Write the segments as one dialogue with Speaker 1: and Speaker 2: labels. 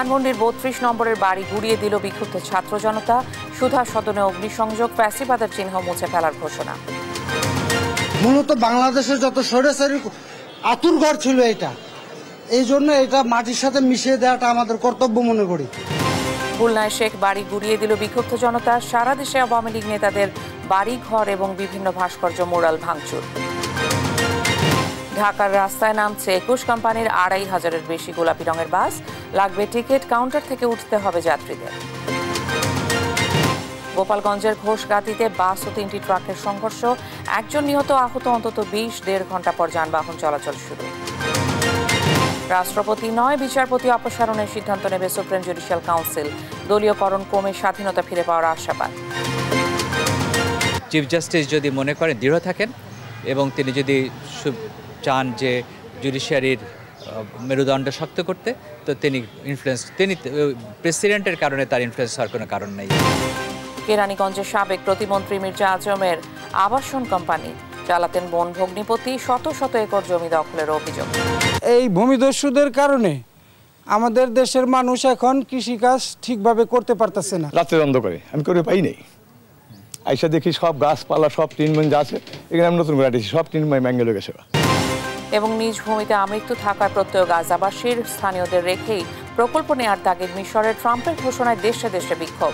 Speaker 1: ধানমন্ডির ৩২ নম্বরের বাড়ি গুড়িয়ে দিল বিক্ষুব্ধ ছাত্র জনতা। সুধা সদনে অগ্নিসংযোগ, ফ্যাসিবাদের চিহ্ন মুছে ফেলার ঘোষণা।
Speaker 2: মূলত বাংলাদেশের যত স্বৈরাচারী আতুরঘর ছিল এই জন্য এটা মাটির সাথে মিশিয়ে দেওয়াটা আমাদের কর্তব্য মনে করি।
Speaker 1: খুলনায় শেখ বাড়ি গুড়িয়ে দিল বিক্ষুব্ধ জনতা। সারা দেশে আওয়ামী লীগ নেতাদের বাড়ি ঘর এবং বিভিন্ন ভাস্কর্য মোরাল ভাঙচুর। ঢাকার রাস্তায় নামছে ২১ কোম্পানির ২৫০০-এর বেশি গোলাপি রঙের বাস। লাগবে টিকিট, কাউন্টার থেকে উঠতে হবে যাত্রীদের। গোপালগঞ্জের ঘোষগাতিতে বাস ও ৩টি ট্রাকের সংঘর্ষ, একজন নিহত, আহত অন্তত ২০। ১.৫ ঘণ্টা পর যানবাহন চলাচল শুরু। রাষ্ট্রপতি নয়, বিচারপতি অপসারণের সিদ্ধান্ত নেবে সুপ্রিম জুডিশিয়াল কাউন্সিল। দলীয়করণ কমে স্বাধীনতা ফিরে পাওয়ার আশাবাদ।
Speaker 3: চিফ জাস্টিস যদি মনে করেন, দৃঢ় থাকেন এবং তিনি যদি চান যে জুডিশিয়ারির মেরুদণ্ড শক্ত করতে, তো তিনি প্রেসিডেন্টের কারণে তার ইনফ্লুয়েন্স হওয়ার কোনো কারণ নেই।
Speaker 1: কেরানীগঞ্জের সাবেক প্রতিমন্ত্রী মির্জা আজমের আবাসন কোম্পানি চালাতেন বোন ভগ্নিপতি। শত শত একর জমি দখলের অভিযোগ।
Speaker 2: এই ভূমিদস্যুদের কারণে আমাদের দেশের মানুষ এখন কৃষিকাজ ঠিকভাবে করতে পারতেছে না।
Speaker 4: রাতের অন্ধকারে আমি করে পাই নাই, আইসা দেখি সব গাছপালা সব টিনমন যা আছে এখানে আমি নতুন করে আটেছি, সব টিনময় ম্যাঙ্গেল হয়ে গেছে।
Speaker 1: এবং নিজ ভূমিতে আমৃত্যু থাকার প্রত্যয় গাজাবাসীর, স্থানীয়দের রেখেই প্রকল্প নেয়ার তাগিদ মিশরের। ট্রাম্পের ঘোষণায় দেশে দেশে বিক্ষোভ।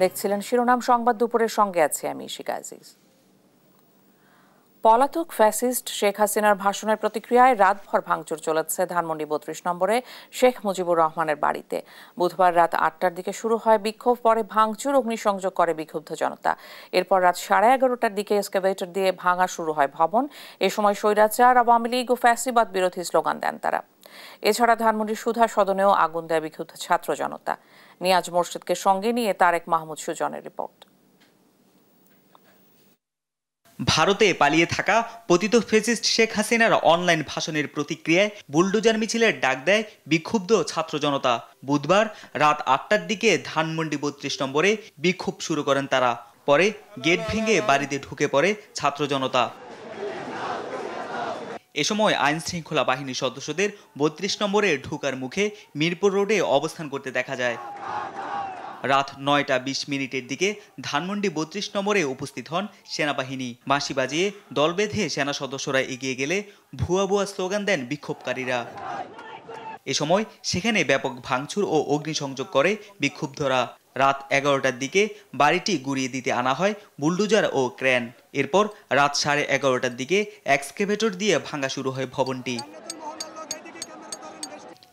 Speaker 1: দেখছিলেন শিরোনাম সংবাদ, দুপুরের সঙ্গে আছি আমি শিকা আজিজ। পলাতক ফ্যাসিস্ট শেখ হাসিনার ভাষণের প্রতিক্রিয়ায় রাতভর ভাঙচুর চলেছে ধানমন্ডি ৩২ নম্বরে শেখ মুজিবুর রহমানের বাড়িতে। বুধবার রাত ৮টার দিকে শুরু হয় বিক্ষোভ, পরে ভাঙচুর, অগ্নিসংযোগ করে বিক্ষুব্ধ জনতা। এরপর রাত ১১:৩০টার দিকে এক্সকাভেটর দিয়ে ভাঙা শুরু হয় ভবন। এ সময় স্বৈরাচার, আওয়ামী লীগ ও ফ্যাসিবাদ বিরোধী স্লোগান দেন তারা। এছাড়া ধানমন্ডির সুধা সদনেও আগুন দেয় বিক্ষুব্ধ ছাত্র জনতা। নিয়াজ মোর্শেদকে সঙ্গে নিয়ে তারেক মাহমুদ সুজনের রিপোর্ট।
Speaker 5: ভারতে পালিয়ে থাকা পতিত ফ্যাসিস্ট শেখ হাসিনার অনলাইন ভাষণের প্রতিক্রিয়ায় বুলডোজার মিছিলের ডাক দেয় বিক্ষুব্ধ ছাত্র জনতা। বুধবার রাত ৮টার দিকে ধানমন্ডি ৩২ নম্বরে বিক্ষোভ শুরু করেন তারা। পরে গেট ভেঙে বাড়িতে ঢুকে পড়ে ছাত্র জনতা। এ সময় আইন শৃঙ্খলা বাহিনীর সদস্যদের ৩২ নম্বরে ঢোকার মুখে মিরপুর রোডে অবস্থান করতে দেখা যায়। রাত ৯টা ২০ দিকে ধানমন্ডি ৩২ নম্বরে উপস্থিত হন সেনাবাহিনী। বাঁশি বাজিয়ে দল বেঁধে সেনা সদস্যরা এগিয়ে গেলে ভুয়া ভুয়া স্লোগান দেন বিক্ষোভকারীরা। এ সময় সেখানে ব্যাপক ভাঙচুর ও অগ্নিসংযোগ করে বিক্ষুব্ধরা। রাত ১১টার দিকে বাড়িটি গুড়িয়ে দিতে আনা হয় বুলডোজার ও ক্রেন। এরপর রাত ১১:৩০টার দিকে এক্সকেভেটর দিয়ে ভাঙা শুরু হয় ভবনটি।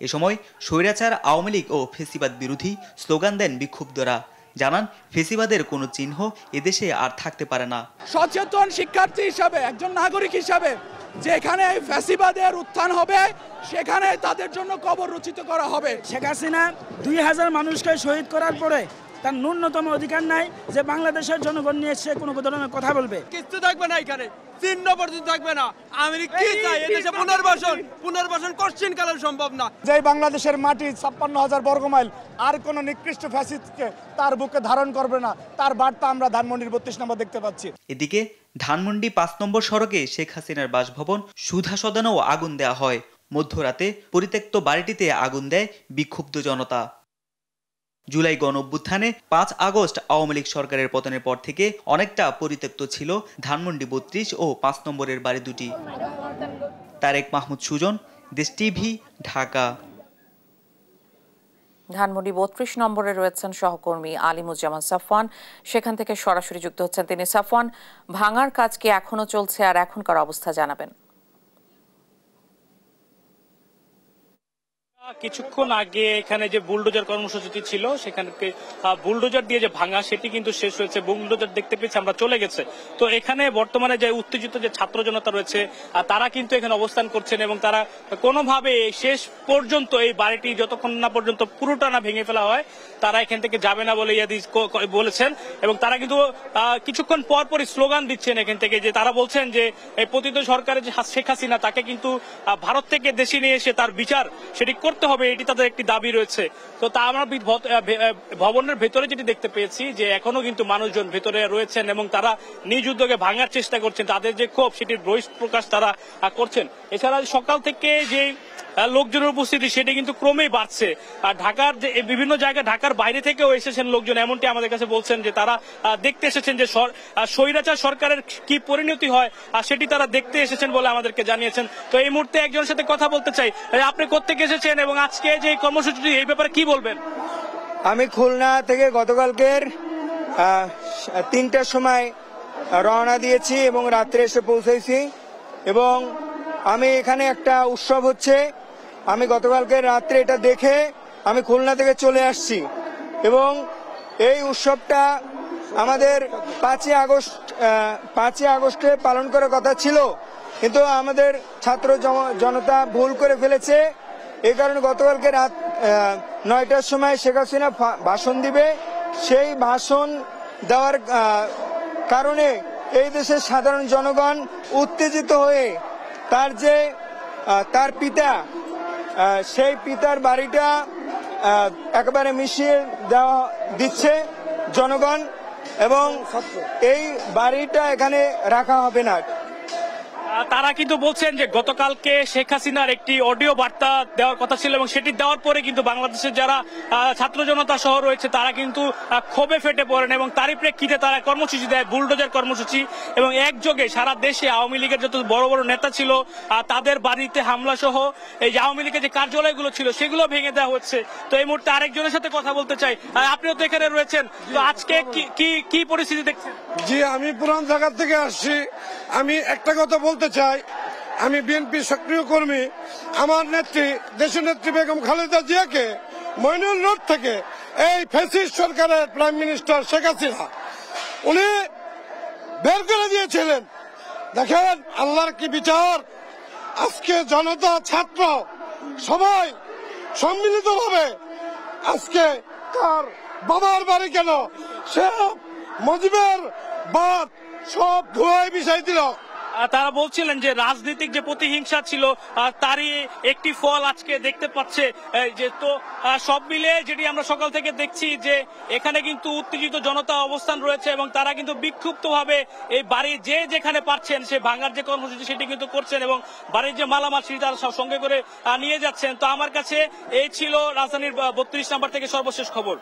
Speaker 5: এ সময় স্বৈরাচার, আওয়ামী লীগ ও ফেসিবাদ বিরোধী স্লোগান দেন বিক্ষুব্ধরা। জানান, ফেসিবাদের কোনো চিহ্ন এদেশে আর থাকতে পারে না।
Speaker 6: সচেতন শিক্ষার্থী হিসাবে, একজন নাগরিক হিসাবে, যেখানে ফ্যাসিবাদের উত্থান হবে সেখানে তাদের জন্য কবর রচিত করা হবে।
Speaker 7: শেখ হাসিনা ২০০০ মানুষকে শহীদ করার পরে তার ন্যূনতম অধিকার নাই যে বাংলাদেশের জনগণ নিয়ে সে কোনো ধরনের কথা বলবে।
Speaker 8: কিছু থাকবে না, এখানে চিহ্ন পর্যন্ত থাকবে না। আমি কি চাই, এদেশে পুনর্বাসন কোশ্চেন কালের সম্ভব না।
Speaker 9: যে বাংলাদেশের মাটি ৫৬,০০০ বর্গমাইল আর কোন নিকৃষ্ট ফ্যাসিস্টকে তার বুকে ধারণ করবে না, তার বার্তা আমরা ধানমন্ডির ৩২ নম্বর দেখতে পাচ্ছি।
Speaker 5: এদিকে ধানমন্ডি ৫ নম্বর সড়কে শেখ হাসিনার বাসভবন সুধা সদনেও আগুন দেওয়া হয়। মধ্যরাতে পরিত্যক্ত বাড়িটিতে আগুন দেয় বিক্ষুব্ধ জনতা। জুলাই গণঅভ্যুত্থানে ৫ আগস্ট আওয়ামী লীগ সরকারের পতনের পর থেকে অনেকটা পরিত্যক্ত ছিল ধানমন্ডি ৩২ ও ৫ নম্বরের বাড়ি দুটি। তারেক মাহমুদ সুজন, দেশ টিভি, ঢাকা।
Speaker 1: ধানমন্ডি ৩২ নম্বরে রয়েছেন সহকর্মী আলিমুজ্জামান সাফওয়ান, সেখান থেকে সরাসরি যুক্ত হচ্ছেন তিনি। সাফওয়ান, ভাঙার কাজ কি এখনো চলছে, আর এখনকার অবস্থা জানাবেন?
Speaker 10: কিছুক্ষণ আগে এখানে যে বুলডোজার কর্মসূচিটি ছিল, সেখানে বুলডোজার দিয়ে যে ভাঙা সেটি কিন্তু শেষ হয়েছে। বুলডোজার দেখতে পেয়েছি আমরা, চলে গেছে। তো এখানে বর্তমানে যে উত্তেজিত যে ছাত্র জনতা রয়েছে তারা কিন্তু এখানে অবস্থান করছেন এবং তারা কোনোভাবে শেষ পর্যন্ত এই বাড়িটি যতক্ষণ না পর্যন্ত পুরোটা না ভেঙে ফেলা হয় তারা এখান থেকে যাবে না বলে ইয়াদি বলেছেন। এবং তারা কিন্তু কিছুক্ষণ পর পরই স্লোগান দিচ্ছেন এখান থেকে, যে তারা বলছেন যে এই পতিত সরকারের যে শেখ হাসিনা তাকে কিন্তু ভারত থেকে দেশে নিয়ে এসে তার বিচার সেটি করতে করতে হবে, এটি তাদের একটি দাবি রয়েছে। তো তা আমরা ভবনের ভেতরে যেটি দেখতে পেয়েছি যে এখনো কিন্তু মানুষজন ভেতরে রয়েছেন এবং তারা নিজ উদ্যোগে ভাঙার চেষ্টা করছেন। তাদের যে ক্ষোভ সেটির বহিঃপ্রকাশ তারা করছেন। এছাড়া সকাল থেকে যে লোকজনের উপস্থিতি সেটি কিন্তু ক্রমেই বাড়ছে। আর ঢাকার যে বিভিন্ন জায়গায় ঢাকার বাইরে থেকেও এসেছেন লোকজন, এমনটি আমাদের কাছে বলছেন যে তারা দেখতে এসেছেন যে স্বৈরাচার সরকারের কি পরিণতি হয় আর সেটি তারা দেখতে এসেছেন বলে আমাদেরকে জানিয়েছেন। তো এই মুহূর্তে একজনের সাথে কথা বলতে চাই। আপনি কোত্থেকে এসেছেন এবং আজকে যে কর্মসূচিটি এই ব্যাপারে কি বলবেন?
Speaker 11: আমি খুলনা থেকে গতকালকের 3টার সময় রওনা দিয়েছি এবং রাত্রে এসে পৌঁছেছি এবং আমি এখানে একটা উৎসব হচ্ছে, আমি গতকালকে রাত্রে এটা দেখে আমি খুলনা থেকে চলে আসছি এবং এই উৎসবটা আমাদের 5ই আগস্টে পালন করার কথা ছিল, কিন্তু আমাদের ছাত্র জনতা ভুল করে ফেলেছে। এই কারণে গতকালকে রাত 9টার সময় শেখ হাসিনা ভাষণ দিবে। সেই ভাষণ দেওয়ার কারণে এই দেশের সাধারণ জনগণ উত্তেজিত হয়ে তার পিতা সেই পিতার বাড়িটা একেবারে মিশিয়ে দিচ্ছে জনগণ এবং এই বাড়িটা এখানে রাখা হবে না।
Speaker 10: তারা কিন্তু বলছেন যে গতকালকে শেখ হাসিনার একটি অডিও বার্তা দেওয়ার কথা ছিল এবং সেটি দেওয়ার পরে কিন্তু বাংলাদেশের যারা ছাত্র জনতা সহ রয়েছে তারা কিন্তু ক্ষোভে ফেটে পড়েন এবং তারই প্রেক্ষিতে তারা কর্মসূচি দেয়, বুলডোজার কর্মসূচি, এবং একযোগে সারা দেশে আওয়ামী লীগের যত বড় বড় নেতা ছিল তাদের বাড়িতে হামলা সহ এই আওয়ামী লীগের যে কার্যালয়গুলো ছিল সেগুলো ভেঙে দেওয়া হচ্ছে। তো এই মুহূর্তে আরেকজনের সাথে কথা বলতে চাই। আপনিও তো এখানে রয়েছেন, তো আজকে কি পরিস্থিতি দেখছেন?
Speaker 12: জি, আমি পুরান ঢাকা থেকে আসছি। আমি একটা কথা বলতে চাই, আমি বিএনপি সক্রিয় কর্মী। আমার নেত্রী দেশনেত্রী বেগম খালেদা জিয়াকে মইনুল রোড থেকে এই ফ্যাসিস্ট সরকারের প্রাইম মিনিস্টার শেখ হাসিনা উনি বের করে দিয়েছিলেন। দেখেন আল্লাহর কি বিচার। আজকে জনতা, ছাত্র সবাই সম্মিলিতভাবে আজকে তার বাবার বাড়ি কেন সব মুজিবের বাদ সব ধোঁয়ায় মিশাই দিল।
Speaker 10: তারা বলছিলেন যে রাজনৈতিক যে প্রতিহিংসা ছিল তারই একটি ফল আজকে দেখতে পাচ্ছে। যে তো সব মিলে যেটি আমরা সকাল থেকে দেখছি যে এখানে কিন্তু উত্তেজিত জনতা অবস্থান রয়েছে এবং তারা কিন্তু বিক্ষুব্ধভাবে এই বাড়ি যে যেখানে পাচ্ছেন সে ভাঙার যে কর্মসূচি সেটি কিন্তু করছেন এবং বাড়ির যে মালামাল সেটি তারা সঙ্গে করে নিয়ে যাচ্ছেন। তো আমার কাছে এই ছিল রাজধানীর 32 নম্বর থেকে সর্বশেষ খবর।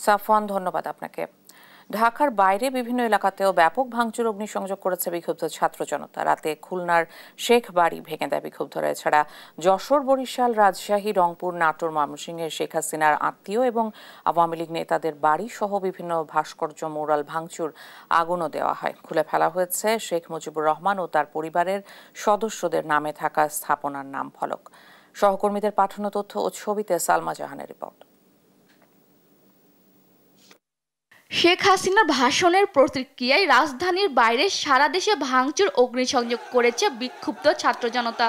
Speaker 1: সাফওয়ান, ধন্যবাদ আপনাকে। ঢাকার বাইরে বিভিন্ন এলাকাতেও ব্যাপক ভাঙচুর, অগ্নিসংযোগ করেছে বিক্ষুব্ধ ছাত্র জনতা। রাতে খুলনার শেখ বাড়ি ভেঙে দেয় বিক্ষুব্ধরা। এছাড়া যশোর, বরিশাল, রাজশাহী, রংপুর, নাটোর, ময়মনসিংহের শেখ হাসিনার আত্মীয় এবং আওয়ামী লীগ নেতাদের বাড়ি সহ বিভিন্ন ভাস্কর্য, মোরাল ভাঙচুর, আগুনও দেওয়া হয়। খুলে ফেলা হয়েছে শেখ মুজিবুর রহমান ও তার পরিবারের সদস্যদের নামে থাকা স্থাপনার নাম ফলক। সহকর্মীদের পাঠানো তথ্য ও ছবিতে সালমা জাহানের রিপোর্ট।
Speaker 13: শেখ হাসিনার ভাষণের প্রতিক্রিয়ায় রাজধানীর বাইরে সারা দেশে ভাঙচুর, অগ্নিসংযোগ করেছে বিক্ষুব্ধ ছাত্র জনতা।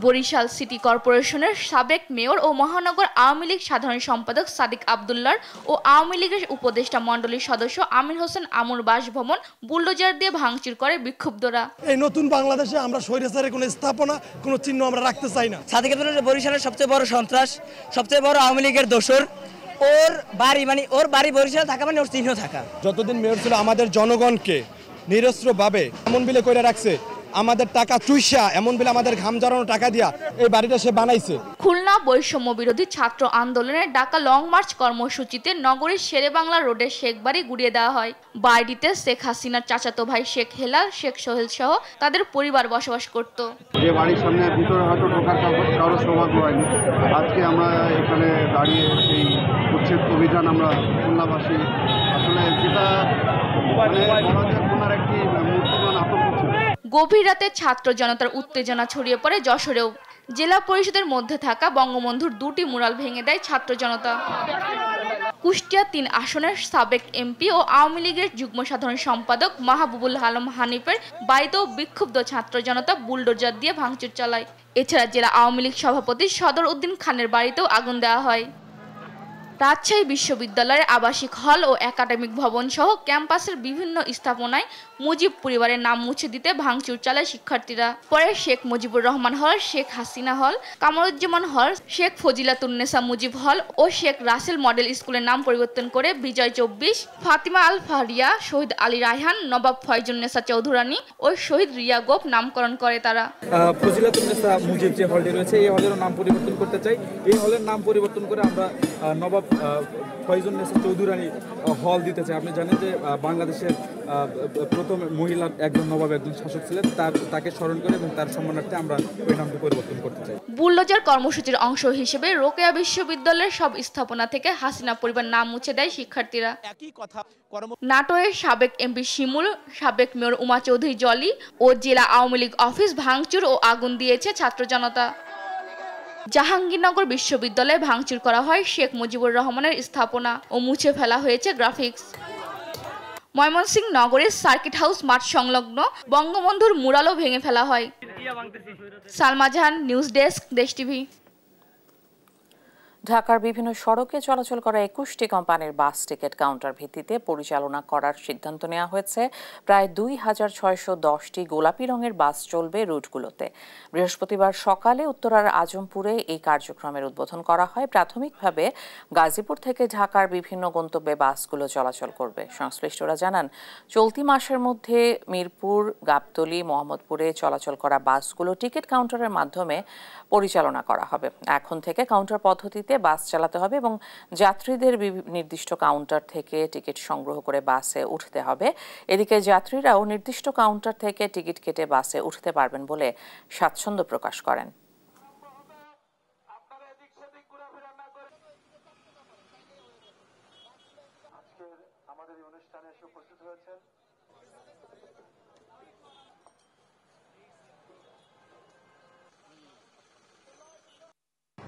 Speaker 13: বরিশাল সিটি কর্পোরেশনের সাবেক মেয়র ও মহানগর আওয়ামী লীগ সাধারণ সম্পাদক সাদিক আব্দুল্লাহ ও আওয়ামী লীগের উপদেষ্টা মণ্ডলীর সদস্য আমির হোসেন আমুর বাসভবন বুলডোজার দিয়ে ভাঙচুর করে বিক্ষুব্ধরা।
Speaker 14: এই নতুন বাংলাদেশে আমরা স্বৈরাচারের কোনো স্থাপনা, কোনো চিহ্ন আমরা রাখতে চাই না।
Speaker 15: সাদিক আব্দুল্লাহ বরিশালের সবচেয়ে বড় সন্ত্রাস, সবচেয়ে বড় আওয়ামী লীগের দোসর। ওর বাড়ি বরিশালে থাকা মানে ওর চিহ্ন থাকা।
Speaker 14: যতদিন মেয়র ছিল আমাদের জনগণকে নিরস্ত্রভাবে এমন বিলে করে রাখছে, আমাদের টাকা চুইসা এমন বিলে আমাদের ঘাম জড়ানো টাকা দিয়া এই বাড়িটা সে বানাইছে।
Speaker 13: খুলনা বৈষম্য বিরোধী ছাত্র আন্দোলনের ডাকা লং মার্চ কর্মসূচিতে নগরীর শেরেবাংলা রোডের শেখ বাড়ি গুড়িয়ে দেওয়া হয়। বাড়িটিতে শেখ হাসিনার চাচাতো ভাই শেখ হেলাল, শেখ সোহেল সহ তাদের পরিবার বসবাস করত।
Speaker 16: যে বাড়ির সামনে ভিতরে হয়তো ঢোকার কারো সৌভাগ্য হয়নি, আজকে আমরা এখানে দাঁড়িয়ে সেই উচ্ছেদ অভিযান আমরা খুলনাবাসী আসলে যেটা একটি মূর্তিমান আতঙ্ক ছিল।
Speaker 13: গভীর রাতে ছাত্র জনতার উত্তেজনা ছড়িয়ে পড়ে যশোরেও। জেলা পরিষদের মধ্যে থাকা বঙ্গবন্ধুর 2টি মুরাল ভেঙে দেয় ছাত্র জনতা। কুষ্টিয়া 3 আসনের সাবেক এমপি ও আওয়ামী লীগের যুগ্ম সাধারণ সম্পাদক মাহবুবুল আলম হানিফের বাড়িতেও বিক্ষুব্ধ ছাত্র জনতা বুলডোজার দিয়ে ভাঙচুর চালায়। এছাড়া জেলা আওয়ামী লীগ সভাপতি সদর উদ্দিন খানের বাড়িতেও আগুন দেওয়া হয়। রাজশাহী বিশ্ববিদ্যালয়ের আবাসিক হল ও একাডেমিক ভবন সহ ক্যাম্পাসের বিভিন্ন স্থাপনায় মুজিব পরিবারের নাম মুছে দিতে ভাঙচুর চালায় শিক্ষার্থীরা। পরে শেখ মুজিবুর রহমান হল, শেখ হাসিনা হল, কামরুজ্জামান হল, শেখ ফজিলাতুন্নেসা মুজিব হল ও শেখ রাসেল মডেল স্কুলের নাম পরিবর্তন করে বিজয় 24, ফাতিমা আল ফাহরিয়া, শহীদ আলী রায়হান, নবাব ফয়জুন্নেসা চৌধুরানী ও শহীদ রিয়া গোপ নামকরণ করে তারা।
Speaker 17: ফজিলাতুন্নেসা মুজিব যে হলটি রয়েছে এই হলের নাম পরিবর্তন করতে চাই। এই হলের নাম পরিবর্তন করে আমরা নবাব ফয়জুন্নেসা চৌধুরানী হল দিতে চাই। আপনি জানেন যে বাংলাদেশের প্রথম মহিলা একজন নবাব একজন শাসক ছিলেন, তাকে স্মরণ করে এবং তার সম্মানার্থে আমরা ওই নামটি পরিবর্তন করতে চাই।
Speaker 13: বুলডোজার কর্মসূচির অংশ হিসেবে রোকেয়া বিশ্ববিদ্যালয়ের সব স্থাপনা থেকে হাসিনা পরিবার নাম মুছে দেয় শিক্ষার্থীরা। নাটোরের সাবেক এমপি শিমুল, সাবেক মেয়র উমা চৌধুরী জলি ও জেলা আওয়ামী লীগ অফিস ভাঙচুর ও আগুন দিয়েছে ছাত্র জনতা। জাহাঙ্গীরনগর বিশ্ববিদ্যালয়ে ভাঙচুর করা হয় শেখ মুজিবুর রহমানের স্থাপনা ও মুছে ফেলা হয়েছে গ্রাফিক্স। ময়মনসিংহ নগরের সার্কিট হাউস মাঠ সংলগ্ন বঙ্গবন্ধুর মুরালও ভেঙে ফেলা হয়। সালমা জাহান, নিউজ ডেস্ক, দেশ টিভি।
Speaker 1: ঢাকার বিভিন্ন সড়কে চলাচল করা 21টি কোম্পানির বাস টিকিট কাউন্টার ভিত্তিতে পরিচালনা করার সিদ্ধান্ত নেওয়া হয়েছে। প্রায় 2610টি গোলাপি রঙের বাস চলবে রুটগুলোতে। বৃহস্পতিবার সকালে উত্তরার আজমপুরে এই কার্যক্রমের উদ্বোধন করা হয়। প্রাথমিকভাবে গাজীপুর থেকে ঢাকার বিভিন্ন গন্তব্যে বাসগুলো চলাচল করবে। সংশ্লিষ্টরা জানান, চলতি মাসের মধ্যে মিরপুর, গাবতলী, মোহাম্মদপুরে চলাচল করা বাসগুলো টিকিট কাউন্টারের মাধ্যমে পরিচালনা করা হবে। এখন থেকে কাউন্টার পদ্ধতিতে বাস চালাতে হবে এবং যাত্রীদের নির্দিষ্ট কাউন্টার থেকে টিকিট সংগ্রহ করে বাসে উঠতে হবে। এদিকে যাত্রীরাও নির্দিষ্ট কাউন্টার থেকে টিকিট কেটে বাসে উঠতে পারবেন বলে স্বাচ্ছন্দ্য প্রকাশ করেন।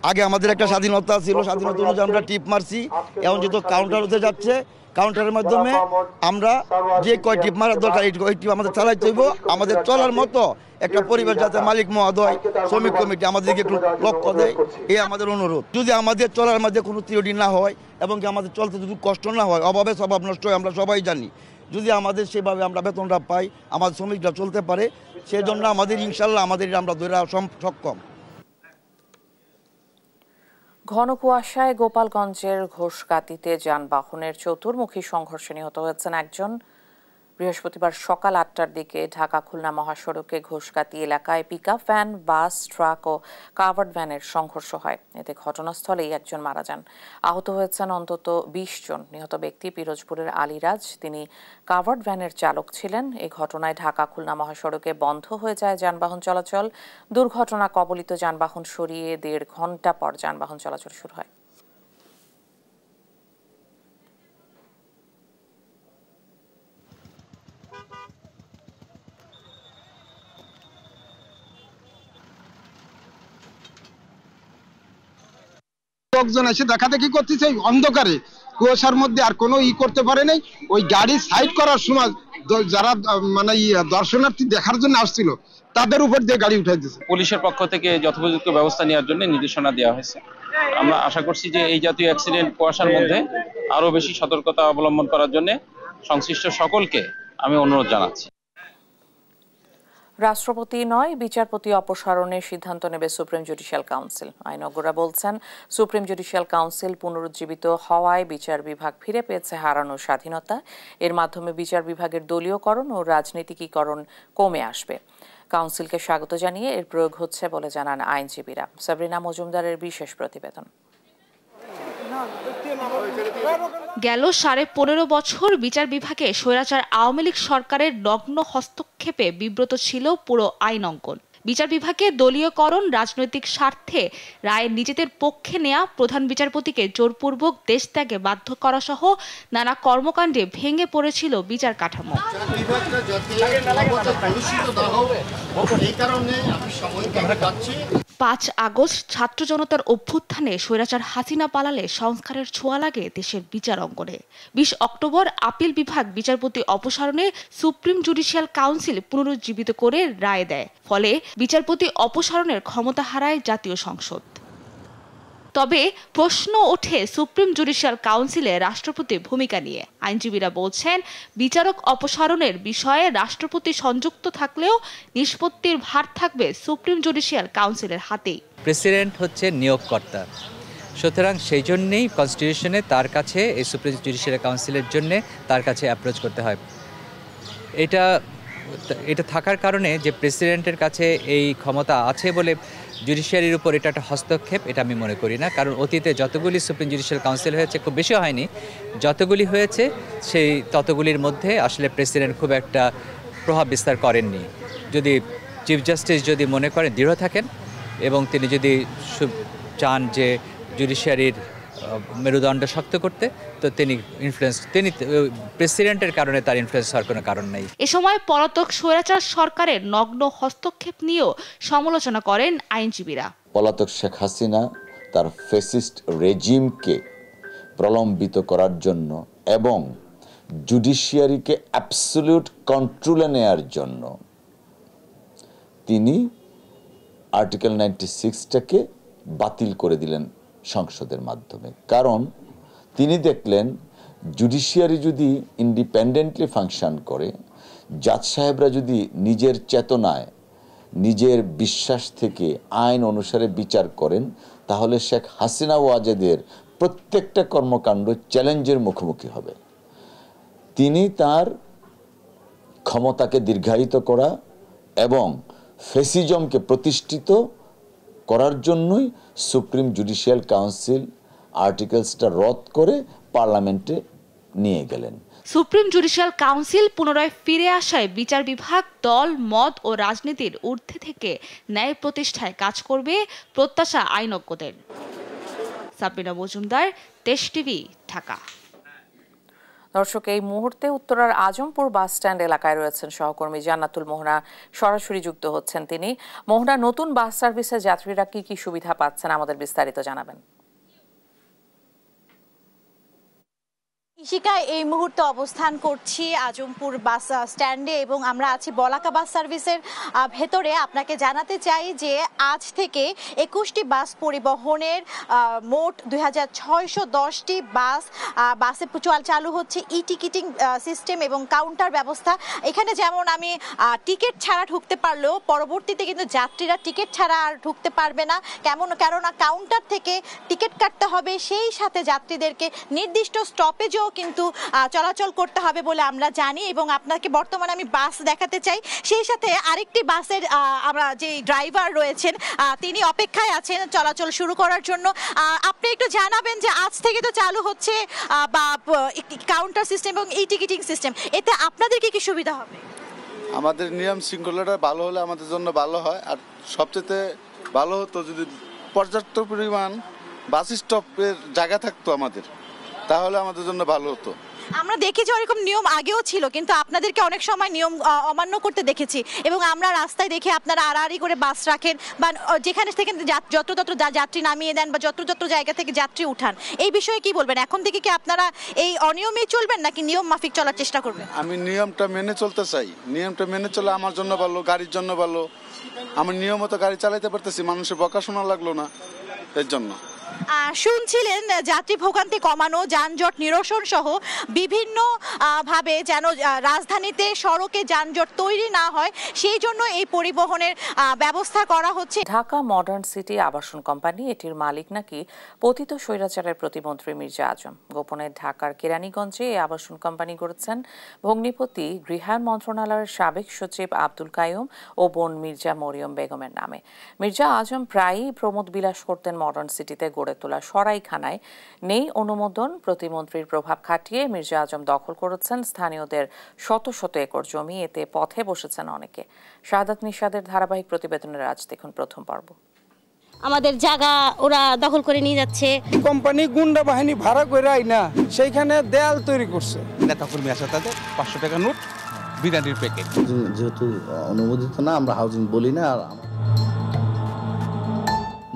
Speaker 18: আগে আমাদের একটা স্বাধীনতা ছিল, স্বাধীনতা অনুযায়ী আমরা টিপ মারছি। এখন যেহেতু কাউন্টার হতে যাচ্ছে, কাউন্টারের মাধ্যমে আমরা যে কয় টিপ মারার দরকার ওই টিপ আমাদের চালাইতে হইব। আমাদের চলার মতো একটা পরিবেশ যাতে মালিক মহোদয়, শ্রমিক কমিটি আমাদেরকে একটু লক্ষ্য দেয়, এই আমাদের অনুরোধ। যদি আমাদের চলার মধ্যে কোনো ত্রুটি না হয় এবং আমাদের চলতে যদি কষ্ট না হয়, অভাবে স্বভাব নষ্ট হয় আমরা সবাই জানি, যদি আমাদের সেভাবে আমরা বেতনটা পাই, আমাদের শ্রমিকরা চলতে পারে, সেজন্য আমাদের ইনশাল্লাহ আমাদের আমরা ধরে সক্ষম।
Speaker 1: ঘন কুয়াশায় গোপালগঞ্জের ঘোষগাতিতে যানবাহনের চতুর্মুখী সংঘর্ষে নিহত হয়েছেন একজন। বৃহস্পতিবার সকাল 8টার দিকে ঢাকা খুলনা মহাসড়কে ঘোষগাতি এলাকায় পিকআপ ভ্যান, বাস, ট্রাক ও কাভার্ড ভ্যানের সংঘর্ষ হয়। এতে ঘটনাস্থলেই একজন মারা যান। আহত হয়েছেন অন্তত 20 জন। নিহত ব্যক্তি পিরোজপুরের আলীরাজ, তিনি কাভার্ড ভ্যানের চালক ছিলেন। এই ঘটনায় ঢাকা খুলনা মহাসড়কে বন্ধ হয়ে যায় যানবাহন চলাচল। দুর্ঘটনা কবলিত যানবাহন সরিয়ে 1.5 ঘন্টা পর যানবাহন চলাচল শুরু হয়।
Speaker 19: লোকজন এসে দেখা দেখি করতেছে অন্ধকারে, কুয়াশার মধ্যে, আর কোনো করতে পারে নাই। ওই গাড়ি সাইড করার সময় যারা মানে দর্শনার্থী দেখার জন্য আসছিল তাদের উপর দিয়ে গাড়ি উঠাই দিয়েছে।
Speaker 20: পুলিশের পক্ষ থেকে যথোপযুক্ত ব্যবস্থা নেওয়ার জন্য নির্দেশনা দেওয়া হয়েছে। আমরা আশা করছি যে এই জাতীয় অ্যাক্সিডেন্ট কুয়াশার মধ্যে আরো বেশি সতর্কতা অবলম্বন করার জন্য সংশ্লিষ্ট সকলকে আমি অনুরোধ জানাচ্ছি।
Speaker 1: রাষ্ট্রপতি নয়, বিচারপতি অপসারণের সিদ্ধান্ত নেবে সুপ্রিম জুডিশিয়াল কাউন্সিল। আইনজ্ঞরা বলছেন, সুপ্রিম জুডিশিয়াল কাউন্সিল পুনরুজ্জীবিত হওয়ায় বিচার বিভাগ ফিরে পেয়েছে হারানো স্বাধীনতা। এর মাধ্যমে বিচার বিভাগের দলীয়করণ ও রাজনীতিকীকরণ কমে আসবে। কাউন্সিলকে স্বাগত জানিয়ে এর প্রয়োগ হচ্ছে বলে জানান আইনজীবীরা। সাবরিনা মজুমদারের বিশেষ প্রতিবেদন।
Speaker 21: গেল 15.5 বছর বিচার বিভাগে স্বৈরাচার আওয়ামী লীগ সরকারের নগ্ন হস্তক্ষেপে বিব্রত ছিল পুরো আইন অঙ্গন। বিচার বিভাগে দলীয়করণ, রাজনৈতিক স্বার্থে রায় নিজেদের পক্ষে নেয়া, প্রধান বিচারপতিকে জোরপূর্বক দেশ ত্যাগে বাধ্য করা সহ নানা কর্মকাণ্ডে ভেঙে পড়েছিল বিচার কাঠামো। 5 আগস্ট ছাত্র জনতার অভ্যুত্থানে স্বৈরাচার হাসিনা পালালে সংস্কারের ছোঁয়া লাগে দেশের বিচার অঙ্গনে। 20 অক্টোবর আপিল বিভাগ বিচারপতি অপসারণে সুপ্রিম জুডিশিয়াল কাউন্সিল পুনরুজ্জীবিত করে রায় দেয়। ফলে বিচারপতি অপসারণের ক্ষমতা হারায় জাতীয় সংসদ। তবে প্রশ্ন ওঠে সুপ্রিম জুডিশিয়াল কাউন্সিলে রাষ্ট্রপতির ভূমিকা নিয়ে। আইনজীবীরা বলছেন, বিচারক অপসারণের বিষয়ে রাষ্ট্রপতি সংযুক্ত থাকলেও নিষ্পত্তির ভার থাকবে সুপ্রিম জুডিশিয়াল কাউন্সিলের হাতেই।
Speaker 3: প্রেসিডেন্ট হচ্ছে নিয়োগকর্তা, সুতরাং সেই জন্যেই কনস্টিটিউশনে তার কাছে এই সুপ্রিম জুডিশিয়াল কাউন্সিলের জন্য তার কাছে অ্যাপ্রোচ করতে হয়। এটা থাকার কারণে যে প্রেসিডেন্টের কাছে এই ক্ষমতা আছে বলে জুডিশিয়ারির উপর এটা একটা হস্তক্ষেপ, এটা আমি মনে করি না। কারণ অতীতে যতগুলি সুপ্রিম জুডিশিয়াল কাউন্সিল হয়েছে, খুব বেশি হয়নি, যতগুলি হয়েছে সেই ততগুলির মধ্যে আসলে প্রেসিডেন্ট খুব একটা প্রভাব বিস্তার করেননি। যদি চিফ জাস্টিস যদি মনে করেন, দৃঢ় থাকেন এবং তিনি যদি চান যে জুডিশিয়ারির মেরুদণ্ড শক্ত করতে, তো তিনি প্রেসিডেন্টের কারণে তার ইনফ্লুয়েন্স হওয়ার কোনো কারণ নেই।
Speaker 21: এ সময় পলাতক স্বৈরাচার সরকারের নগ্ন হস্তক্ষেপ নিয়েও সমালোচনা করেন আইনজীবীরা।
Speaker 22: পলাতক শেখ হাসিনা তার ফ্যাসিস্ট রেজিমকে প্রলম্বিত করার জন্য এবং জুডিশিয়ারিকে অ্যাবসলিউট কন্ট্রোলে নেয়ার জন্য তিনি আর্টিকেল 96টাকে বাতিল করে দিলেন সংসদের মাধ্যমে। কারণ তিনি দেখলেন জুডিশিয়ারি যদি ইন্ডিপেন্ডেন্টলি ফাংশন করে, জাজ সাহেবরা যদি নিজের চেতনায়, নিজের বিশ্বাস থেকে আইন অনুসারে বিচার করেন, তাহলে শেখ হাসিনা ওয়াজেদের প্রত্যেকটা কর্মকাণ্ড চ্যালেঞ্জের মুখোমুখি হবে। তিনি তার ক্ষমতাকে দীর্ঘায়িত করা এবং ফ্যাসিজমকে প্রতিষ্ঠিত করার জন্যই সুপ্রিম জুডিশিয়াল কাউন্সিল আর্টিকেলসটা রদ করে পার্লামেন্টে নিয়ে গেলেন।
Speaker 21: সুপ্রিম জুডিশিয়াল কাউন্সিল পুনরায় ফিরে আসায় বিচার বিভাগ দল, মত ও রাজনীতির ঊর্ধ্বে থেকে ন্যায় প্রতিষ্ঠায় কাজ করবে প্রত্যাশা আইনজ্ঞদের। সাবিনা মজুমদার, দেশ টিভি, ঢাকা।
Speaker 1: দর্শক, এই মুহূর্তে উত্তরার আজমপুর বাস স্ট্যান্ড এলাকায় রয়েছেন সহকর্মী জান্নাতুল মোহনা, সরাসরি যুক্ত হচ্ছেন তিনি। মোহনা, নতুন বাস সার্ভিসে যাত্রীরা কি কি সুবিধা পাচ্ছেন, আমাদের বিস্তারিত জানাবেন।
Speaker 23: ইশিকা, এই মুহূর্তে অবস্থান করছি আজমপুর বাস স্ট্যান্ডে এবং আমরা আছি বলাকা বাস সার্ভিসের ভেতরে। আপনাকে জানাতে চাই যে আজ থেকে 21টি বাস পরিবহনের মোট 2610টি বাসে চালু হচ্ছে ই টিকিটিং সিস্টেম এবং কাউন্টার ব্যবস্থা। এখানে যেমন আমি টিকিট ছাড়া ঢুকতে পারলেও পরবর্তীতে কিন্তু যাত্রীরা টিকিট ছাড়া আর ঢুকতে পারবে না, কেননা কাউন্টার থেকে টিকিট কাটতে হবে, সেই সাথে যাত্রীদেরকে নির্দিষ্ট স্টপেজও কিন্তু চলাচল করতে হবে বলে আমরা জানি। এবং আপনাকে বর্তমানে আমি বাস দেখাতে চাই, সেই সাথে আরেকটি বাসের আমরা যে ড্রাইভার রয়েছেন তিনি অপেক্ষায় আছেন চলাচল শুরু করার জন্য। আপনি একটু জানাবেন যে আজ থেকে তো চালু হচ্ছে বা কাউন্টার সিস্টেম এবং ই টিকিটিং সিস্টেম, এতে আপনাদের কি কি সুবিধা হবে?
Speaker 24: আমাদের নিয়ম শৃঙ্খলাটা ভালো হলে আমাদের জন্য ভালো হয়, আর সবচেয়ে ভালো হতো যদি পর্যাপ্ত পরিমাণ বাস স্টপের জায়গা থাকতো আমাদের, তাহলে আমাদের জন্য ভালো হতো।
Speaker 23: আমরা দেখি যে ওরকম নিয়ম আগেও ছিল, কিন্তু আপনাদেরকে অনেক সময় নিয়ম অমান্য করতে দেখেছি এবং আমরা রাস্তায় দেখি আপনারা আড়াআড়ি করে বাস রাখেন বা যেখানে থেকে যত্রতত্র যাত্রী নামিয়ে দেন বা যত্রতত্র জায়গা থেকে যাত্রী উঠান। এই বিষয়ে কি বলবেন? এখন থেকে কি আপনারা এই অনিয়মেই চলবেন নাকি নিয়ম মাফিক চলার চেষ্টা করবেন?
Speaker 24: আমি নিয়মটা মেনে চলতে চাই, নিয়মটা মেনে চলে আমার জন্য ভালো, গাড়ির জন্য ভালো। আমি নিয়মিত গাড়ি চালাতে পারতেছি, মানুষের বকা শোনা লাগলো না, এর জন্য।
Speaker 23: শুনছিলেন যাত্রী ভোগান্তি কমানো, যানজট নিরসন সহ বিভিন্ন ভাবে যেন রাজধানীতে সড়কে যানজট তৈরি না হয়, সেই জন্য এই পরিবহনের ব্যবস্থা করা হচ্ছে।
Speaker 1: ঢাকা মডার্ন সিটি আবাসন কোম্পানি, এটির মালিক নাকি পতিত স্বৈরাচারের প্রতিমন্ত্রী মির্জা আজম। গোপনে ঢাকার কেরানীগঞ্জে এই আবাসন কোম্পানি গড়েছেন ভগ্নিপতি গৃহায়ণ মন্ত্রণালয়ের সাবেক সচিব আব্দুল কাইয়ুম ও বোন মির্জা মরিয়ম বেগমের নামে। মির্জা আজম প্রায়ই প্রমোদ বিলাস করতেন মডার্ন সিটিতে গড়ে তোলা সরাইখানায়। নেই অনুমোদন, প্রতিমন্ত্রীর প্রভাব খাটিয়ে মির্জা আজম দখল করেছেন স্থানীয়দের শত শত একর জমি, এতে পথে বসেছেন অনেকে। শাহাদাত নিশাদের ধারাবাহিক প্রতিবেদনের আজ দেখুন প্রথম পর্ব।
Speaker 25: আমাদের জায়গা ওরা দখল করে নিয়ে যাচ্ছে।
Speaker 26: কোম্পানি গুন্ডা বাহিনী ভাড়া করে আইনা সেইখানে দেয়াল তৈরি করছে।
Speaker 27: নেতাকর্মী আসে, তাদের 500 টাকা নোট, বিরিয়ানির প্যাকেট।
Speaker 28: যেহেতু অনুমোদিত না, আমরা হাউজিং বলি না। আর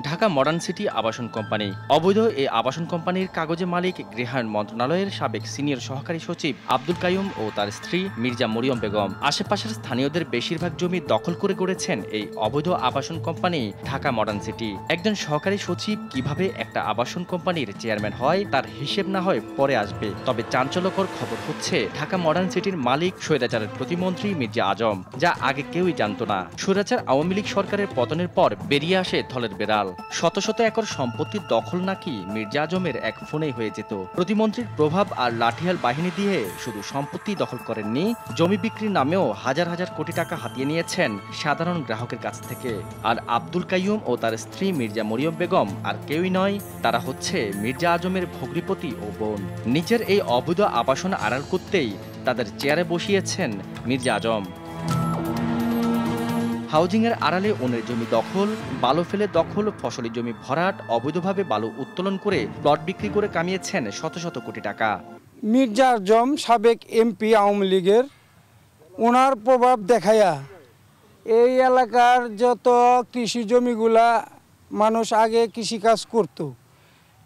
Speaker 3: ঢাকা
Speaker 2: ঢাকা মডার্ন সিটি আবাসন কোম্পানি। অবৈধ এই আবাসন কোম্পানির কাগজে মালিক গৃহায়ণ মন্ত্রণালয়ের সাবেক সিনিয়র সহকারী সচিব আব্দুল কাইয়ুম ও তার স্ত্রী মির্জা মরিয়ম বেগম। আশেপাশের স্থানীয়দের বেশিরভাগ জমি দখল করে গড়েছেন এই অবৈধ আবাসন কোম্পানি ঢাকা মডার্ন সিটি। একজন সহকারী সচিব কিভাবে একটা আবাসন কোম্পানির চেয়ারম্যান হয় তার হিসেব না হয় পরে আসবে। তবে চাঞ্চল্যকর খবর হচ্ছে ঢাকা মডার্ন সিটির মালিক স্বৈরাচারের প্রতিমন্ত্রী মির্জা আজম, যা আগে কেউই জানত না। স্বৈরাচার আওয়ামী লীগ সরকারের পতনের পর বেরিয়ে আসে থলের বেড়াল। শত শত একর সম্পত্তির দখল নাকি মির্জা আজমের এক ফোনেই হয়ে যেত। প্রতিমন্ত্রীর প্রভাব আর লাঠিয়াল বাহিনী দিয়ে শুধু সম্পত্তি দখল করেননি, জমি বিক্রির নামেও হাজার হাজার কোটি টাকা হাতিয়ে নিয়েছেন সাধারণ গ্রাহকের কাছ থেকে। আর আব্দুল কাইয়ুম ও তার স্ত্রী মির্জা মরিয়ম বেগম আর কেউই নয়, তারা হচ্ছে মির্জা আজমের ভগ্নিপতি ও বোন। নিজের এই অবৈধ আবাসন আড়াল করতেই তাদের চেয়ারে বসিয়েছেন মির্জা আজম। হাউজিংয়ের আড়ালে অন্যের জমি দখল, বালু ফেলে দখল, ফসলি জমি ভরাট, অবৈধভাবে বালু উত্তোলন করে প্লট বিক্রি করে কামিয়েছেন শত শত কোটি টাকা।
Speaker 26: মির্জা আজম সাবেক এমপি আওয়ামী লীগের, ওনার প্রভাব দেখায়া এই এলাকার যত কৃষি জমিগুলা মানুষ আগে কৃষিকাজ করত,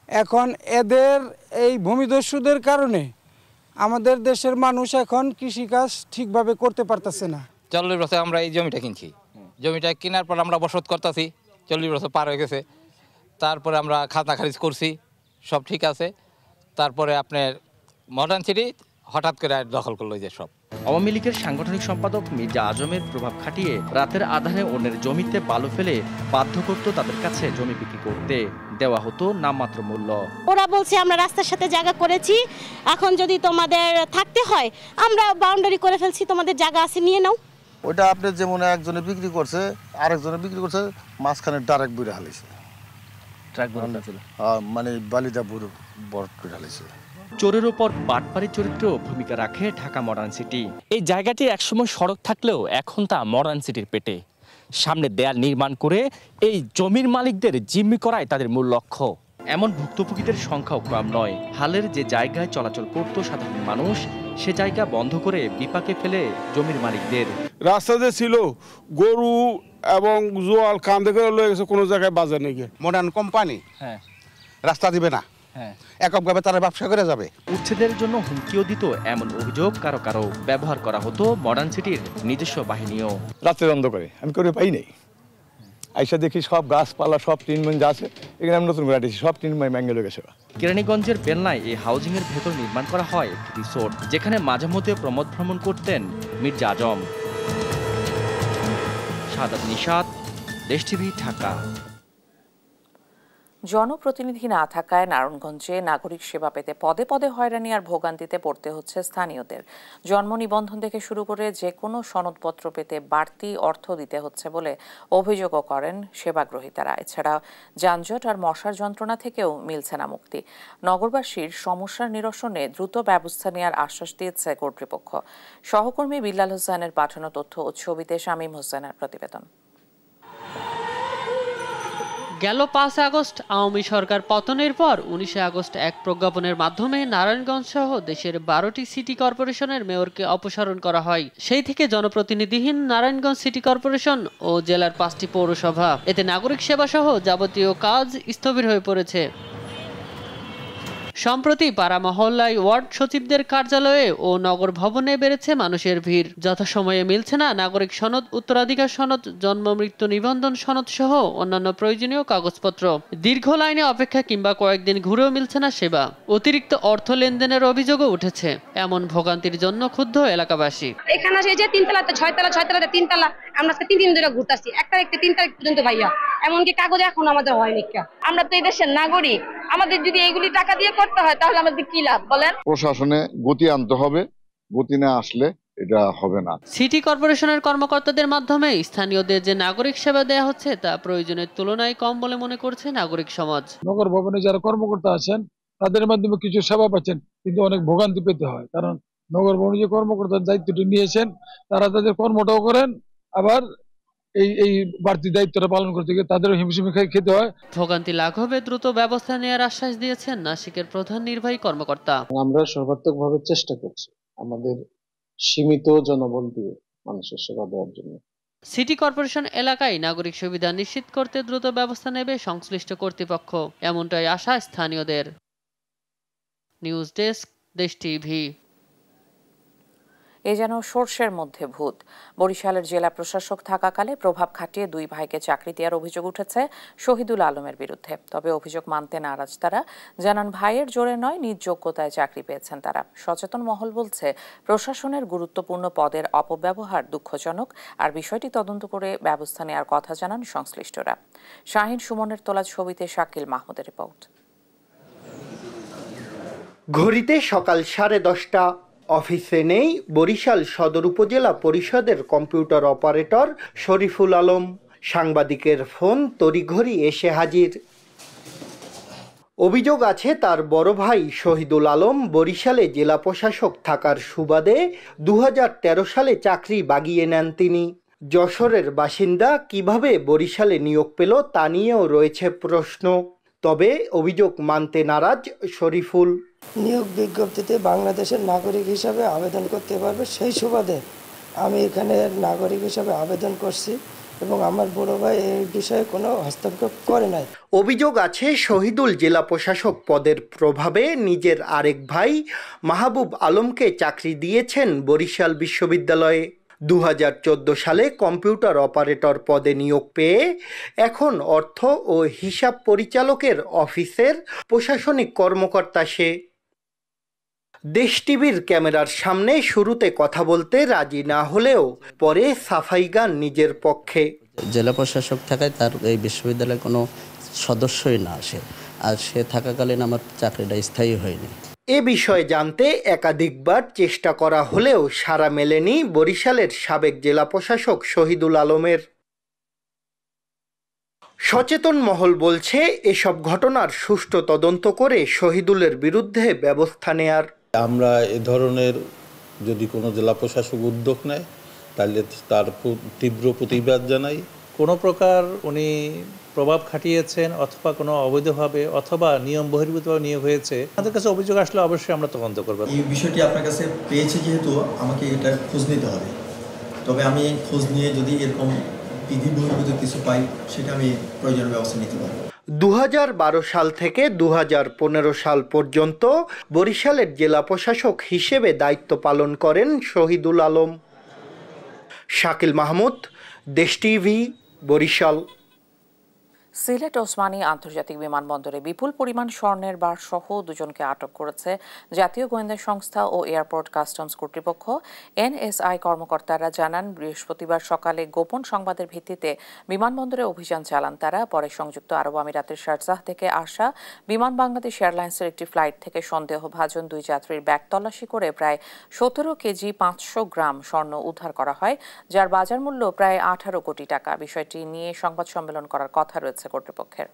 Speaker 26: এখন এদের এই ভূমিদস্যুদের কারণে আমাদের দেশের মানুষ এখন কৃষিকাজ ঠিকভাবে করতে পারতেছে না।
Speaker 4: 40 বছর আমরা এই জমিটা কিনছি, জমিটা কেনার পর আমরা বসত করতেছি, 40 বছর পার হয়ে গেছে। তারপরে আমরা খাজনা খারিজ করছি, সব ঠিক আছে। তারপরে আপনার মডার্ন সিটি হঠাৎ করে দখল করলো যে সব।
Speaker 2: আওয়ামী লীগের সাংগঠনিক সম্পাদক মির্জা আজমের প্রভাব খাটিয়ে রাতের আধারে অন্যের জমিতে বালু ফেলে বাধ্য করত তাদের কাছে জমি বিক্রি করতে। দেওয়া হতো নামমাত্র মূল্য।
Speaker 25: ওরা বলছে আমরা রাস্তার সাথে জায়গা করেছি, এখন যদি তোমাদের থাকতে হয় আমরা বাউন্ডারি করে ফেলছি, তোমাদের জায়গা আছে নিয়ে নাও।
Speaker 16: ওইটা আপনি যেমন একজনে বিক্রি করছে, আরেকজনে বিক্রি করছে, মাঝখানে ডাইরেক্ট বুড়ে হালাইছে, মানে বালিদা বুড়ো বড় করে হালাইছে।
Speaker 2: চোরের ওপর বাটপাড়ির চরিত্র ভূমিকা রাখে ঢাকা মডার্ন সিটি। এই জায়গাটি একসময় সড়ক থাকলেও এখন তা মডার্ন সিটির পেটে। সামনে দেয়াল নির্মাণ করে এই জমির মালিকদের জিম্মি করাই তাদের মূল লক্ষ্য। এমন ভুক্তভোগীদের সংখ্যাও কম নয়। হালের যে জায়গায় চলাচল করত সাধারণ মানুষ, সে জায়গা বন্ধ করে বিপাকে ফেলে জমির মালিকদের।
Speaker 12: রাস্তা যে ছিল গরু এবং জোয়াল কান্দে করে লয়ে গেছে, কোনো জায়গায় বাজার নেই।
Speaker 27: মডার্ন কোম্পানি রাস্তা দিবে না, এককভাবে তারা ব্যবসা করে যাবে।
Speaker 2: উচ্ছেদের জন্য হুমকিও দিত এমন অভিযোগ কারো কারো। ব্যবহার করা হতো মডার্ন সিটির নিজস্ব বাহিনীও।
Speaker 14: রাত্রের অন্ধকারে আমি করে পাই নাই, আইসা দেখি সব গাছপালা সব টিনমেন যা আছে এখানে আমি নতুন করে আটেছি, সব টিনমেন ম্যাঙ্গেল হয়ে গেছে।
Speaker 2: কেরানীগঞ্জের বেলনায় এই হাউজিং এর ভেতর নির্মাণ করা হয় একটি রিসোর্ট, যেখানে মাঝে মধ্যে প্রমোদ ভ্রমণ করতেন মির্জা আজম। সাদাত নিশাত, দেশ টিভি, ঢাকা।
Speaker 1: জনপ্রতিনিধি না থাকায় নারায়ণগঞ্জে নাগরিক সেবা পেতে পদে পদে হয়রানি আর ভোগান্তিতে পড়তে হচ্ছে স্থানীয়দের। জন্ম নিবন্ধন থেকে শুরু করে যে কোনো সনদপত্র পেতে বাড়তি অর্থ দিতে হচ্ছে বলে অভিযোগও করেন সেবাগ্রহীতারা। এছাড়া যানজট আর মশার যন্ত্রণা থেকেও মিলছে না মুক্তি। নগরবাসীর সমস্যার নিরসনে দ্রুত ব্যবস্থা নেওয়ার আশ্বাস দিয়েছে কর্তৃপক্ষ। সহকর্মী বিল্লাল হোসেনের পাঠানো তথ্য ও ছবিতে শামীম হোসেনের প্রতিবেদন।
Speaker 5: গেল 5 আগস্ট আওয়ামী সরকার পতনের পর 19 আগস্ট এক প্রজ্ঞাপনের মাধ্যমে নারায়ণগঞ্জ সহ দেশের 12টি সিটি কর্পোরেশনের মেয়রকে অপসারণ করা হয়। সেই থেকে জনপ্রতিনিধিহীন নারায়ণগঞ্জ সিটি কর্পোরেশন ও জেলার 5টি পৌরসভা। এতে নাগরিক সেবা সহ যাবতীয় কাজ স্থবির হয়ে পড়েছে। সম্প্রতি পাড়া মহল্লায় ওয়ার্ড সচিবদের কার্যালয়ে ও নগর ভবনে বেড়েছে মানুষের ভিড়। যথাসময়ে মিলছে না নাগরিক সনদ, উত্তরাধিকার সনদ, জন্ম মৃত্যু নিবন্ধন সনদ সহ অন্যান্য প্রয়োজনীয় কাগজপত্র। দীর্ঘ লাইনে অপেক্ষা কিংবা কয়েকদিন ঘুরেও মিলছে না সেবা। অতিরিক্ত অর্থ লেনদেনের অভিযোগও উঠেছে। এমন ভোগান্তির জন্য ক্ষুব্ধ এলাকাবাসী।
Speaker 6: এখানে আসে যে 3 তলাতে 6 তলা, 6 তলাতে 3 তলা, আমরা আজকে 3 দিন ধরে ঘুরতেছি, 1 তারিখ থেকে 3 তারিখ পর্যন্ত ভাইয়া, এমনকি কাগজ এখন আমাদের হয়নি। আমরা তো এই দেশের নাগরিক, আমাদের যদি এগুলি টাকা দিয়ে করতে হয় তাহলে আমাদের কি লাভ বলেন?
Speaker 16: প্রশাসনে গতি আনতে হবে, গতি না আসলে এটা হবে না।
Speaker 5: সিটি কর্পোরেশনের কর্মকর্তাদের মাধ্যমে স্থানীয়দের যে নাগরিক সেবা দেওয়া হচ্ছে তা প্রয়োজনের তুলনায় কম বলে মনে করছে নাগরিক সমাজ।
Speaker 7: নগর ভবনে যারা কর্মকর্তা আছেন তাদের মাধ্যমে কিছু সেবা পাচ্ছেন, কিন্তু অনেক ভোগান্তি পেতে হয়। কারণ নগর ভবনে যে কর্মকর্তার দায়িত্বটি নিয়েছেন তারা তাদের কর্মটাও করেন, আবার এই বাড়তি দায়িত্বটা পালন করতে গিয়ে তাদেরও হিমশিম খেতে হয়।
Speaker 5: ভোগান্তি লাঘবে দ্রুত ব্যবস্থা নেওয়ার আশ্বাস দিয়েছেন নাসিকের প্রধান নির্বাহী কর্মকর্তা।
Speaker 8: আমরা সর্বাত্মকভাবে চেষ্টা করছি আমাদের সীমিত জনবল দিয়ে মানুষের সেবা দেওয়ার জন্য।
Speaker 5: সিটি কর্পোরেশন এলাকায় নাগরিক সুবিধা নিশ্চিত করতে দ্রুত ব্যবস্থা নেবে সংশ্লিষ্ট কর্তৃপক্ষ, এমনটাই আশা স্থানীয়দের। নিউজ ডেস্ক, দেশ টিভি।
Speaker 1: এ যেন সর্ষের মধ্যে ভূত। বরিশালের জেলা প্রশাসক থাকাকালে প্রভাব খাটিয়ে দুই ভাইকে চাকরি দেওয়ার অভিযোগ উঠেছে শহীদুল আলমের বিরুদ্ধে। তবে অভিযোগ মানতে নারাজ তারা, জানান ভাইয়ের জোরে নয়, নিজ যোগ্যতায় চাকরি পেয়েছেন তারা। সচেতন মহল বলছে প্রশাসনের গুরুত্বপূর্ণ পদের অপব্যবহার দুঃখজনক, আর বিষয়টি তদন্ত করে ব্যবস্থা নেওয়ার কথা জানান সংশ্লিষ্টরা। শাহিন সুমনের তোলা ছবিতে শাকিল মাহমুদের রিপোর্ট।
Speaker 8: ঘড়িতে সকাল 10:30। অফিসে নেই বরিশাল সদর উপজেলা পরিষদের কম্পিউটার অপারেটর শরীফুল আলম। সাংবাদিকের ফোন তড়িঘড়ি এসে হাজির। অভিযোগ আছে তার বড় ভাই শহীদুল আলম বরিশালে জেলা প্রশাসক থাকার সুবাদে 2013 সালে চাকরি বাগিয়ে নেন তিনি। যশোরের বাসিন্দা, কিভাবে বরিশালে নিয়োগ পেল তা নিয়েও রয়েছে প্রশ্ন। তবে অভিযোগ মানতে নারাজ শরীফুল।
Speaker 9: নিয়োগ বিজ্ঞপ্তিতে বাংলাদেশের নাগরিক হিসাবে আবেদন করতে পারবে, সেই সুবাদে আমি এখানে নাগরিক হিসাবে আবেদন করছি এবং আমার বড় ভাই এই বিষয়ে কোনো হস্তক্ষেপ করে নাই।
Speaker 8: অভিযোগ আছে শহীদুল জেলা প্রশাসক পদের প্রভাবে নিজের আরেক ভাই মাহবুব আলমকে চাকরি দিয়েছেন বরিশাল বিশ্ববিদ্যালয়ে। 2014 সালে কম্পিউটার অপারেটর পদে নিয়োগ পেয়ে এখন অর্থ ও হিসাব পরিচালকের অফিসের প্রশাসনিক কর্মকর্তা সে। দেশ টিভির ক্যামেরার সামনে শুরুতে কথা বলতে রাজি না হলেও পরে সাফাই গান নিজের পক্ষে।
Speaker 10: জেলা প্রশাসক থাকায় তার এই বিশ্ববিদ্যালয়ে কোনো সদস্যই না আসে, আর সে থাকাকালীন আমার চাকরিটা স্থায়ী হয়নি।
Speaker 8: এ বিষয়ে জানতে একাধিকবার চেষ্টা করা হলেও সাড়া মেলেনি বরিশালের সাবেক জেলা প্রশাসক শহীদুল আলমের। সচেতন মহল বলছে এসব ঘটনার সুষ্ঠু তদন্ত করে শহীদুলের বিরুদ্ধে ব্যবস্থা নেয়ার।
Speaker 11: আমরা এ ধরনের যদি কোনো জেলা প্রশাসক উদ্যোগ নেয় তাহলে তার তীব্র প্রতিবাদ জানাই।
Speaker 13: কোনো প্রকার উনি প্রভাব খাটিয়েছেন অথবা কোনো অবৈধভাবে অথবা নিয়ম বহির্ভূতভাবে নিয়োগ হয়েছে, আমাদের কাছে অভিযোগ আসলে অবশ্যই আমরা তদন্ত করব।
Speaker 15: এই বিষয়টি আপনার কাছে পেয়েছি যেহেতু আমাকে এটা খোঁজ নিতে হবে, তবে আমি খোঁজ নিয়ে যদি এরকম বিধি বহির্ভূত কিছু পাই সেটা আমি প্রয়োজনীয় ব্যবস্থা নিতে পারব।
Speaker 8: 2012 সাল থেকে 2015 সাল পর্যন্ত বরিশালের জেলা প্রশাসক হিসেবে দায়িত্ব পালন করেন শহীদুল আলম। শাকিল মাহমুদ, দেশ টিভি, বরিশাল।
Speaker 1: সিলেট ওসমানী আন্তর্জাতিক বিমানবন্দরে বিপুল পরিমাণ স্বর্ণের বার সহ দুজনকে আটক করেছে জাতীয় গোয়েন্দা সংস্থা ও এয়ারপোর্ট কাস্টমস কর্তৃপক্ষ। এনএসআই কর্মকর্তারা জানান, বৃহস্পতিবার সকালে গোপন সংবাদের ভিত্তিতে বিমানবন্দরে অভিযান চালান তারা। পরে সংযুক্ত আরব আমিরাতের শারজাহ থেকে আসা বিমান বাংলাদেশ এয়ারলাইন্সের একটি ফ্লাইট থেকে সন্দেহভাজন দুই যাত্রীর ব্যাগ তল্লাশি করে প্রায় 17 কেজি 500 গ্রাম স্বর্ণ উদ্ধার করা হয়, যার বাজার মূল্য প্রায় 18 কোটি টাকা। বিষয়টি নিয়ে সংবাদ সম্মেলন করার কথা রয়েছে কর্তৃপক্ষের।